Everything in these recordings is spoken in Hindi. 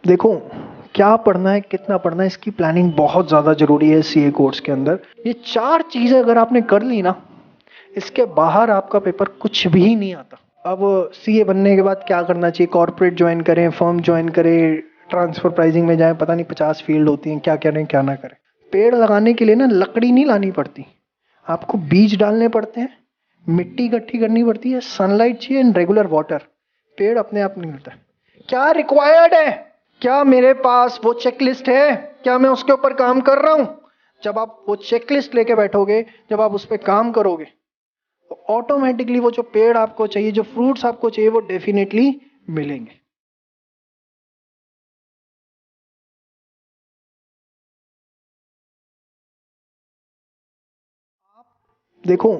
देखो, क्या पढ़ना है, कितना पढ़ना है, इसकी प्लानिंग बहुत ज़्यादा ज़रूरी है सीए कोर्स के अंदर। ये 4 चीज़ें अगर आपने कर ली ना, इसके बाहर आपका पेपर कुछ भी नहीं आता। अब सीए बनने के बाद क्या करना चाहिए? कॉर्पोरेट जॉइन करें, फर्म जॉइन करें, ट्रांसफर प्राइसिंग में जाएँ, पता नहीं 50 फील्ड होती हैं, क्या करें, क्या ना करें। पेड़ लगाने के लिए ना लकड़ी नहीं लानी पड़ती, आपको बीज डालने पड़ते हैं, मिट्टी इकट्ठी करनी पड़ती है, सनलाइट चाहिए एंड रेगुलर वाटर। पेड़ अपने आप नहीं मिलता। क्या रिक्वायर्ड है? क्या मेरे पास वो चेकलिस्ट है? क्या मैं उसके ऊपर काम कर रहा हूं? जब आप वो चेकलिस्ट लेके बैठोगे, जब आप उस पर काम करोगे, तो ऑटोमेटिकली वो जो पेड़ आपको चाहिए, जो फ्रूट्स आपको चाहिए, वो डेफिनेटली मिलेंगे। देखो,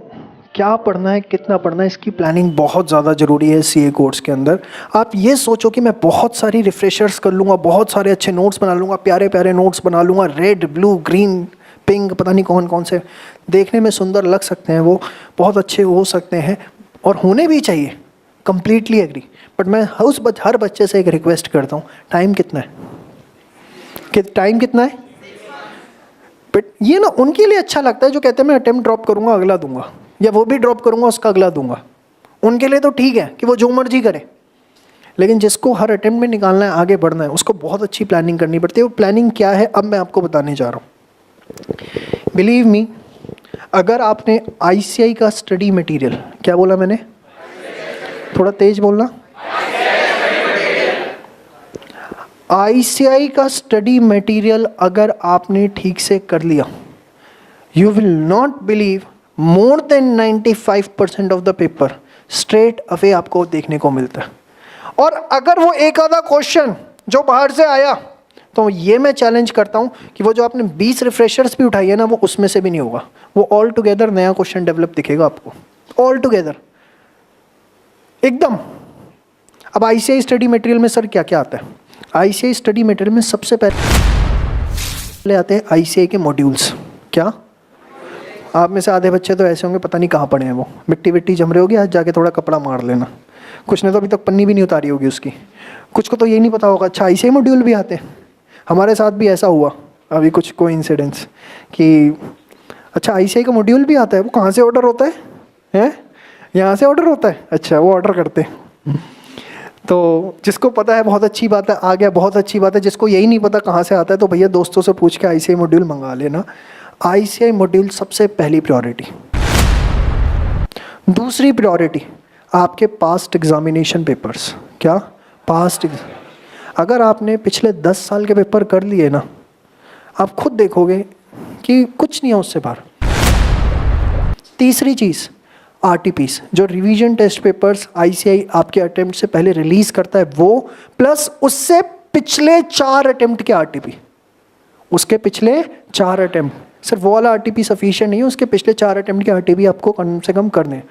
क्या पढ़ना है, कितना पढ़ना है, इसकी प्लानिंग बहुत ज़्यादा ज़रूरी है सीए कोर्स के अंदर। आप ये सोचो कि मैं बहुत सारी रिफ्रेशर्स कर लूँगा, बहुत सारे अच्छे नोट्स बना लूँगा, प्यारे प्यारे नोट्स बना लूँगा, रेड, ब्लू, ग्रीन, पिंक, पता नहीं कौन कौन से देखने में सुंदर लग सकते हैं, वो बहुत अच्छे हो सकते हैं और होने भी चाहिए। Completely agree. बट मैं हर बच्चे से एक रिक्वेस्ट करता हूँ, टाइम कितना है? टाइम कितना है? बट ये ना उनके लिए अच्छा लगता है जो कहते हैं मैं अटेम्प्ट ड्रॉप करूंगा अगला दूंगा, या वो भी ड्रॉप करूंगा उसका अगला दूंगा। उनके लिए तो ठीक है कि वो जो मर्जी करे, लेकिन जिसको हर अटेम्प्ट में निकालना है, आगे बढ़ना है, उसको बहुत अच्छी प्लानिंग करनी पड़ती है। वो प्लानिंग क्या है अब मैं आपको बताने जा रहा हूँ। बिलीव मी, अगर आपने आईसीआई का स्टडी मटेरियल, क्या बोला मैंने? थोड़ा तेज बोलना। आईसीआई का स्टडी मटेरियल अगर आपने ठीक से कर लिया, you will not believe, more than 95% of the paper straight away आपको देखने को मिलता है। और अगर वो एक आधा क्वेश्चन जो बाहर से आया, तो ये मैं चैलेंज करता हूँ कि वो जो आपने 20 रिफ्रेशर्स भी उठाई है ना, वो उसमें से भी नहीं होगा। वो ऑल टुगेदर नया क्वेश्चन डेवलप दिखेगा आपको, ऑल टुगेदर एकदम। अब आईसीआई स्टडी मटेरियल में सर क्या क्या आता है? आईसीआई स्टडी मटेरियल में सबसे पहले आते हैं आईसीआई के मॉड्यूल्स। क्या आप में से आधे बच्चे तो ऐसे होंगे पता नहीं कहाँ पड़े हैं, वो मिट्टी विट्टी जम रहे होगी, आज जाके थोड़ा कपड़ा मार लेना। कुछ ने तो अभी तक पन्नी भी नहीं उतारी होगी उसकी। कुछ को तो यही नहीं पता होगा अच्छा आईसीआई मॉड्यूल भी आते हैं। हमारे साथ भी ऐसा हुआ अभी कुछ कोइंसिडेंस कि अच्छा आईसीआई का मॉड्यूल भी आता है। वो कहाँ से ऑर्डर होता है? हैं? यहाँ से ऑर्डर होता है? अच्छा, वो ऑर्डर करते हैं। तो जिसको पता है बहुत अच्छी बात है, आ गया, बहुत अच्छी बात है। जिसको यही नहीं पता कहाँ से आता है, तो भैया दोस्तों से पूछ के आईसीआई मॉड्यूल मंगा लेना। आईसीआई मॉड्यूल सबसे पहली प्रायोरिटी। दूसरी प्रायोरिटी आपके पास्ट एग्जामिनेशन पेपर्स। क्या? पास्ट। अगर आपने पिछले 10 साल के पेपर कर लिए ना, आप खुद देखोगे कि कुछ नहीं है उससे बाहर। तीसरी चीज़ आरटीपीस, जो रिवीजन टेस्ट पेपर्स आईसीआई आपके अटेम्प्ट से पहले रिलीज करता है, वो प्लस उससे पिछले 4 अटेम्प्ट के आरटीपी। उसके पिछले 4 अटेम्प्ट, सिर्फ वो वाला आरटीपी सफिशिएंट नहीं है, उसके पिछले 4 अटेम्प्ट के आरटीपी आपको कम से कम करने हैं।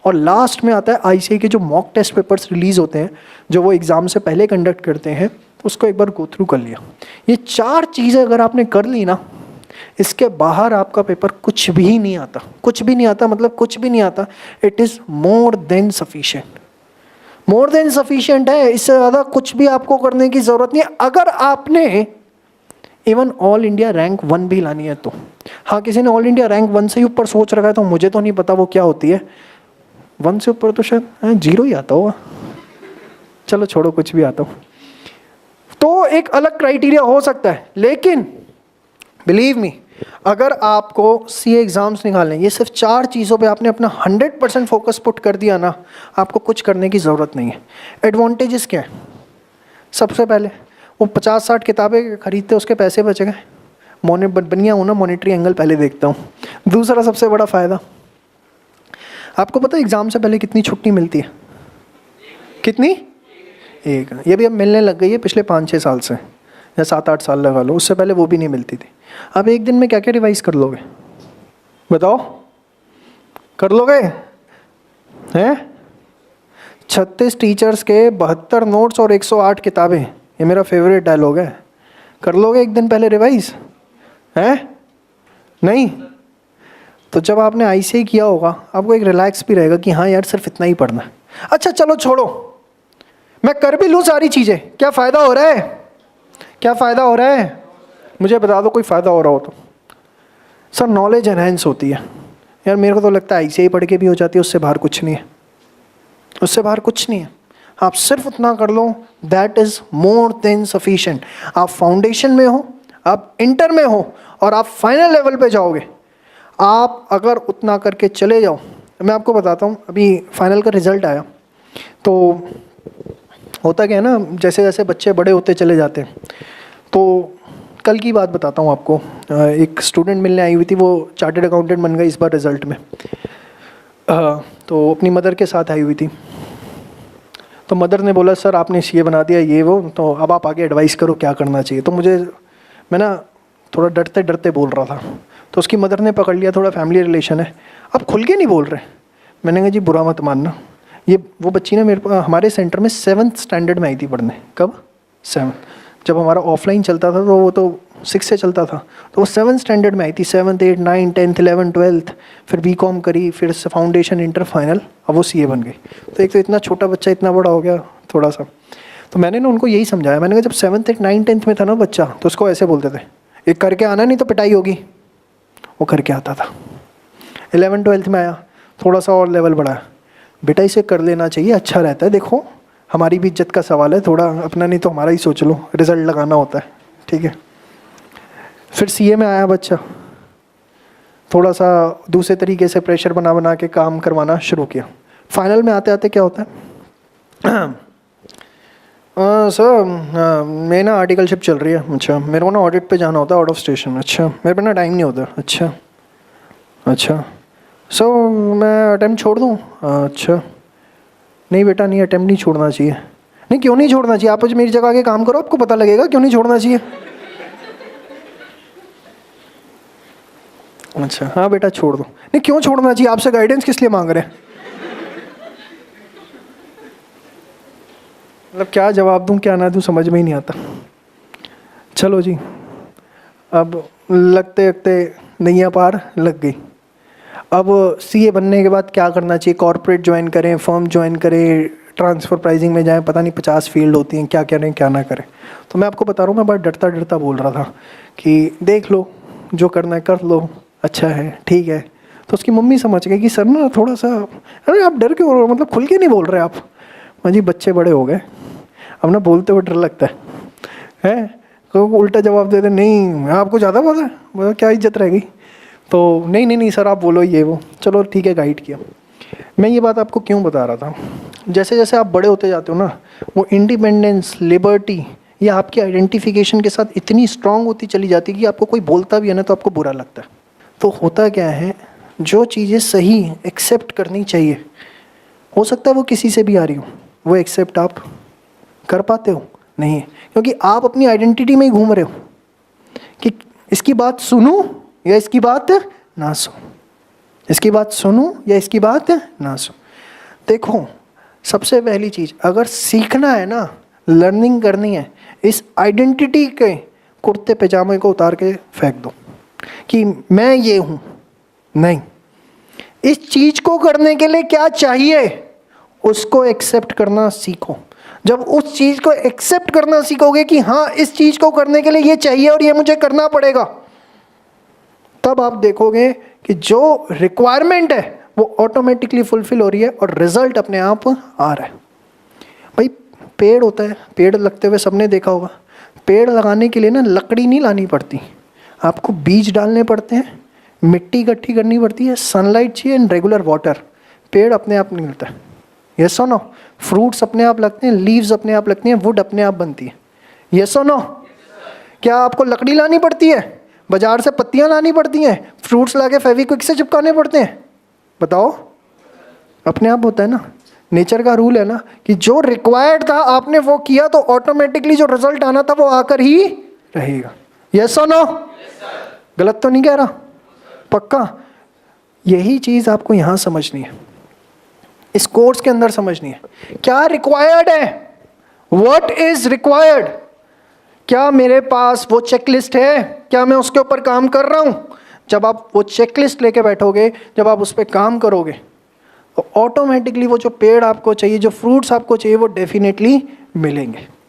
और लास्ट में आता है आईसीआई के जो मॉक टेस्ट पेपर्स रिलीज होते हैं, जो वो एग्जाम से पहले कंडक्ट करते हैं, उसको एक बार गो थ्रू कर लिया। ये 4 चीज़ें अगर आपने कर ली ना, इसके बाहर आपका पेपर कुछ भी नहीं आता। कुछ भी नहीं आता मतलब कुछ भी नहीं आता। It is more than sufficient. More than sufficient है, इससे ज़्यादा कुछ भी आपको करने की ज़रूरत नहीं है। अगर आपने इवन ऑल इंडिया रैंक 1 भी लानी है तो। हाँ, किसी ने ऑल इंडिया रैंक 1 से ही ऊपर सोच रखा है, तो मुझे तो नहीं पता वो क्या होती है। 1 से ऊपर तो शायद 0 ही आता होगा। चलो छोड़ो, कुछ भी आता हो तो एक अलग क्राइटेरिया हो सकता है, लेकिन बिलीव मी, अगर आपको सीए एग्जाम्स निकालने, ये सिर्फ 4 चीज़ों पे आपने अपना 100% फोकस पुट कर दिया ना, आपको कुछ करने की ज़रूरत नहीं है। एडवांटेजेस क्या है? सबसे पहले वो 50-60 किताबें खरीदते उसके पैसे बच गए। बनिया हूँ ना, मॉनिटरी एंगल पहले देखता हूँ। दूसरा सबसे बड़ा फ़ायदा, आपको पता है एग्ज़ाम से पहले कितनी छुट्टी मिलती है? कितनी? 1। ये भी अब मिलने लग गई है पिछले 5-6 साल से, या 7-8 साल लगा लो, उससे पहले वो भी नहीं मिलती थी। अब एक दिन में क्या क्या रिवाइज कर लोगे? बताओ, कर लोगे? हैं? 36 टीचर्स के 72 नोट्स और 108 किताबें, ये मेरा फेवरेट डायलॉग है। कर लोगे एक दिन पहले रिवाइज? हैं? नहीं? तो जब आपने आईसीआई किया होगा, आपको एक रिलैक्स भी रहेगा कि हाँ यार सिर्फ इतना ही पढ़ना है। अच्छा चलो छोड़ो, मैं कर भी लूँ सारी चीज़ें, क्या फ़ायदा हो रहा है? क्या फ़ायदा हो रहा है? मुझे बता दो कोई फ़ायदा हो रहा हो तो। सर नॉलेज एनहेंस होती है यार, मेरे को तो लगता है ICAI पढ़ के भी हो जाती है, उससे बाहर कुछ नहीं है, उससे बाहर कुछ नहीं है। आप सिर्फ उतना कर लो, that is more than sufficient. आप फाउंडेशन में हो, आप इंटर में हो, और आप फाइनल लेवल पे जाओगे। आप अगर उतना करके चले जाओ, मैं आपको बताता हूँ, अभी फाइनल का रिज़ल्ट आया तो होता क्या है ना, जैसे जैसे बच्चे बड़े होते चले जाते हैं, तो कल की बात बताता हूँ आपको। एक स्टूडेंट मिलने आई हुई थी, वो चार्टेड अकाउंटेंट बन गई इस बार रिज़ल्ट में। तो अपनी मदर के साथ आई हुई थी। तो मदर ने बोला सर आपने CA बना दिया ये वो, तो अब आप आगे एडवाइस करो क्या करना चाहिए। तो मैं ना थोड़ा डरते डरते बोल रहा था, तो उसकी मदर ने पकड़ लिया, थोड़ा फैमिली रिलेशन है, अब खुल के नहीं बोल रहे। मैंने कहा जी बुरा मत मानना, ये वो बच्ची ना हमारे सेंटर में 7th स्टैंडर्ड में आई थी पढ़ने। कब? 7th। जब हमारा ऑफलाइन चलता था तो वो तो 6 से चलता था, तो वो 7th स्टैंडर्ड में आई थी। 7th 8 9 10th 11 12th, फिर BCom करी, फिर फाउंडेशन इंटर फाइनल, अब वो CA बन गई। तो एक तो इतना छोटा बच्चा इतना बड़ा हो गया थोड़ा सा। तो मैंने ना उनको यही समझाया, मैंने कहा जब 7th 8 9 10th में था ना बच्चा, तो उसको ऐसे बोलते थे, एक करके आना नहीं तो पिटाई होगी। वो करके आता था। 11 12th में आया, थोड़ा सा और लेवल बढ़ाया, बेटा इसे कर लेना चाहिए, अच्छा रहता है, देखो हमारी भी इज्जत का सवाल है, थोड़ा अपना नहीं तो हमारा ही सोच लो, रिजल्ट लगाना होता है, ठीक है। फिर CA में आया बच्चा, थोड़ा सा दूसरे तरीके से प्रेशर बना बना के काम करवाना शुरू किया। फाइनल में आते आते क्या होता है सर मेरी ना आर्टिकलशिप चल रही है। अच्छा, मेरे को ना ऑडिट पे जाना होता है आउट ऑफ स्टेशन। अच्छा, मेरे पे ना टाइम नहीं होता। अच्छा अच्छा, सो मैं अटेम्प्ट छोड़ दूँ? अच्छा नहीं बेटा नहीं, अटेम्प्ट नहीं छोड़ना चाहिए। नहीं क्यों नहीं छोड़ना चाहिए? आप मेरी जगह आके काम करो, आपको पता लगेगा क्यों नहीं छोड़ना चाहिए। अच्छा हाँ बेटा छोड़ दो। नहीं क्यों छोड़ना चाहिए? आपसे गाइडेंस किस लिए मांग रहे हैं? मतलब क्या जवाब दूं क्या ना दूं समझ में ही नहीं आता। चलो जी, अब लगते लगते नैया पार लग गई। अब CA बनने के बाद क्या करना चाहिए? कॉर्पोरेट ज्वाइन करें, फर्म ज्वाइन करें, ट्रांसफ़र प्राइसिंग में जाएं, पता नहीं 50 फील्ड होती हैं, क्या करें क्या ना करें। तो मैं आपको बता रहा हूँ, मैं बड़ा डरता डरता बोल रहा था कि देख लो जो करना है कर लो, अच्छा है ठीक है। तो उसकी मम्मी समझ गई कि सर ना थोड़ा सा, अरे आप डर क्यों, मतलब खुल के नहीं बोल रहे आप। हाँ जी बच्चे बड़े हो गए, अब ना बोलते हुए डर लगता है तो उल्टा जवाब देते नहीं आपको ज़्यादा पता है, बोला क्या इज्जत रह गई। तो नहीं नहीं नहीं सर आप बोलो ये वो, चलो ठीक है गाइड किया। मैं ये बात आपको क्यों बता रहा था, जैसे जैसे आप बड़े होते जाते हो ना, वो इंडिपेंडेंस लिबर्टी ये आपकी आइडेंटिफिकेशन के साथ इतनी स्ट्रांग होती चली जाती है कि आपको कोई बोलता भी है ना तो आपको बुरा लगता है। तो होता क्या है, जो चीज़ें सही एक्सेप्ट करनी चाहिए, हो सकता है वो किसी से भी आ रही हो, वो एक्सेप्ट आप कर पाते हो नहीं, क्योंकि आप अपनी आइडेंटिटी में ही घूम रहे हो कि इसकी बात सुनूं या इसकी बात ना सुनूं, इसकी बात सुनूं या इसकी बात ना सुनूं। देखो सबसे पहली चीज़, अगर सीखना है ना, लर्निंग करनी है, इस आइडेंटिटी के कुर्ते पैजामे को उतार के फेंक दो कि मैं ये हूँ। नहीं, इस चीज़ को करने के लिए क्या चाहिए उसको एक्सेप्ट करना सीखो। जब उस चीज़ को एक्सेप्ट करना सीखोगे कि हाँ इस चीज़ को करने के लिए ये चाहिए और ये मुझे करना पड़ेगा, तब आप देखोगे कि जो रिक्वायरमेंट है वो ऑटोमेटिकली फुलफिल हो रही है और रिजल्ट अपने आप आ रहा है। भाई पेड़ होता है, पेड़ लगते हुए सबने देखा होगा। पेड़ लगाने के लिए ना लकड़ी नहीं लानी पड़ती, आपको बीज डालने पड़ते हैं, मिट्टी इकट्ठी करनी पड़ती है, सनलाइट चाहिए एंड रेगुलर वाटर। पेड़ अपने आप निकलता है, यस और नो? फ्रूट्स अपने आप लगते हैं, लीव्स अपने आप लगती हैं, वुड अपने आप बनती है, यस और नो? क्या आपको लकड़ी लानी पड़ती है? बाजार से पत्तियां लानी पड़ती हैं? फ्रूट्स लाके फेविक्विक से चिपकाने पड़ते हैं? बताओ, अपने आप होता है ना। नेचर का रूल है ना कि जो रिक्वायर्ड था आपने वो किया तो ऑटोमेटिकली जो रिजल्ट आना था वो आकर ही रहेगा, यस और नो? गलत तो नहीं कह रहा? पक्का? यही चीज आपको यहां समझनी है, इस कोर्स के अंदर समझनी है। क्या रिक्वायर्ड है? What is required? क्या मेरे पास वो चेकलिस्ट है? क्या मैं उसके ऊपर काम कर रहा हूं? जब आप वो चेकलिस्ट लेके बैठोगे, जब आप उस पर काम करोगे, तो ऑटोमेटिकली वो जो पेड़ आपको चाहिए, जो फ्रूट्स आपको चाहिए, वो डेफिनेटली मिलेंगे।